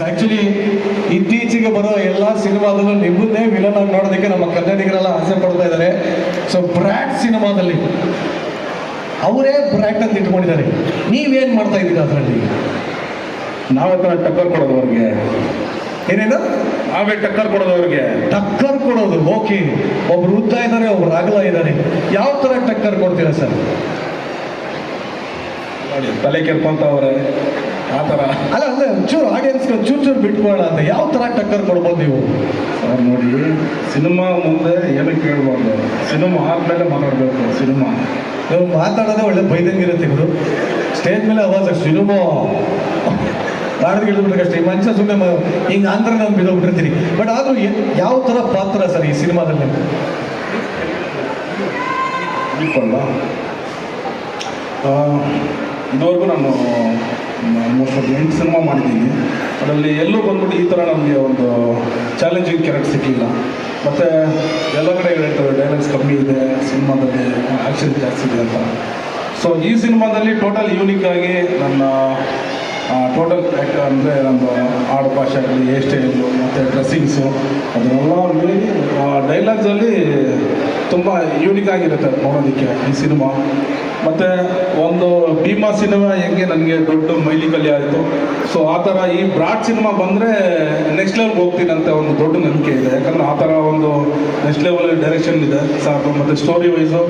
Actually ಇತ್ತೀಚೆಗೆ ಬರೋ ಎಲ್ಲಾ ಸಿನಿಮಾದಲ್ಲೂ ನಿಮ್ಮನ್ನೇ ವಿಲನ್ ಆಗಿ ನೋಡೋದಕ್ಕೆ ನಮ್ಮ ಕನ್ನಡಿಗರೆಲ್ಲ ಆಸೆ ಪಡ್ತಾ ಇದ್ದಾರೆ. ಸೊ ಬ್ರ್ಯಾಟ್ ಸಿನಿಮಾದಲ್ಲಿ ಅವರೇ ಬ್ರ್ಯಾಟ್ ಅಂತ ಇಟ್ಕೊಂಡಿದ್ದಾರೆ. ನೀವೇನ್ ಮಾಡ್ತಾ ಇದ್ದೀರಾ ಅದರಲ್ಲಿ? ನಾವೇ ಟಕ್ಕರ್ ಕೊಡೋದು ಅವ್ರಿಗೆ. ಏನೇನು? ನಾವೇ ಟಕ್ಕರ್ ಕೊಡೋದು ಅವ್ರಿಗೆ. ಟಕ್ಕರ್ ಕೊಡೋದು. ಓಕೆ, ಒಬ್ರು ಉದ್ದ ಇದ್ದಾರೆ, ಒಬ್ರು ಅಗಲ ಇದ್ದಾರೆ. ಯಾವ ತರ ಟಕ್ಕರ್ ಕೊಡ್ತೀರಾ ಸರ್? ನೋಡಿ, ತಲೆ ಕೆರ್ಕೊಂತ ಅವ್ರೆ ಆ ಥರ. ಅಲ್ಲ ಚೂರು ಆಡಿಯನ್ಸ್ಗೆ ಚೂರು ಬಿಟ್ಕೊಳ್ಳೋಣ ಅಂತ ಯಾವ ತರ ಟಕ್ಕರ್ ಕೊಡ್ಬೋದು ನೀವು? ಸರ್ ನೋಡಿ, ಸಿನಿಮಾ ಮುಂದೆ ಏನು ಕೇಳ್ಬಾರ್ದು, ಸಿನಿಮಾ ಆದ್ಮೇಲೆ ಮಾತಾಡಬೇಕು. ಸಿನಿಮಾ ನೀವು ಮಾತಾಡೋದೇ ಒಳ್ಳೆ ಬೈದಂಗಿರುತ್ತೆ. ಇದು ಸ್ಟೇಜ್ ಮೇಲೆ ಅವಾಜ್ ಸಿನಿಮಾ ಬಾಡಿಗೆ ಇಳಿದ್ಬಿಟ್ರೆ ಈ ಮನುಷ್ಯ ಸುಮ್ಮನೆ ಹಿಂಗೆ ಅಂದ್ರೆ ನಾನು ಬಿದ್ದೋಗ್ಬಿಟ್ಟಿರ್ತೀನಿ. ಬಟ್ ಆದ್ರೂ ಯಾವ ತರ ಪಾತ್ರ ಸರ್ ಈ ಸಿನಿಮಾದಲ್ಲಿ? ಇಪ್ಪಲ್ಲ ಇದುವರೆಗೂ ನಾನು ಆಲ್ಮೋಸ್ಟ್ 8 ಸಿನಿಮಾ ಮಾಡಿದ್ದೀನಿ. ಅದರಲ್ಲಿ ಎಲ್ಲೂ ಬಂದ್ಬಿಟ್ಟು ಈ ಥರ ನನಗೆ ಒಂದು ಚಾಲೆಂಜಿಂಗ್ ಕ್ಯಾರೆಕ್ಟರ್ ಸಿಗಲಿಲ್ಲ. ಮತ್ತು ಎಲ್ಲ ಕಡೆ ಹೇಳ್ತಾರೆ ಡೈಲಾಗ್ಸ್ ಕಮ್ಮಿ ಇದೆ ಸಿನಿಮಾದಲ್ಲಿ, ಆ್ಯಕ್ಷನ್ ಜಾಸ್ತಿ ಇದೆ ಅಂತ. ಸೊ ಈ ಸಿನಿಮಾದಲ್ಲಿ ಟೋಟಲ್ ಯೂನಿಕ್ ಆಗಿ ನನ್ನ ಟೋಟಲ್ ಅಂದರೆ ನಮ್ಮದು ಆಡು ಭಾಷೆ ಆಗಲಿ, ಹೇರ್ ಸ್ಟೈಲು ಮತ್ತು ಡ್ರೆಸ್ಸಿಂಗ್ಸು ಅದನ್ನೆಲ್ಲ ಮೀರಿ ಡೈಲಾಗ್ಸಲ್ಲಿ ತುಂಬ ಯೂನಿಕ್ ಆಗಿರುತ್ತೆ ನೋಡೋದಕ್ಕೆ ಈ ಸಿನಿಮಾ. ಮತ್ತು ಒಂದು ಭೀಮಾ ಸಿನಿಮಾ ಹೆಂಗೆ ನನಗೆ ದೊಡ್ಡ ಮೈಲಿಗಲ್ಲಿ ಆಯಿತು, ಸೊ ಆ ಥರ ಈ ಬ್ರಾಡ್ ಸಿನಿಮಾ ಬಂದರೆ ನೆಕ್ಸ್ಟ್ ಲೆವೆಲ್ಗೆ ಹೋಗ್ತೀನಿ ಅಂತ ಒಂದು ದೊಡ್ಡ ನಂಬಿಕೆ ಇದೆ. ಯಾಕಂದರೆ ಆ ಥರ ಒಂದು ನೆಕ್ಸ್ಟ್ ಲೆವೆಲ್ ಡೈರೆಕ್ಷನ್ ಇದೆ ಸಾಕು. ಮತ್ತು ಸ್ಟೋರಿ ವೈಸು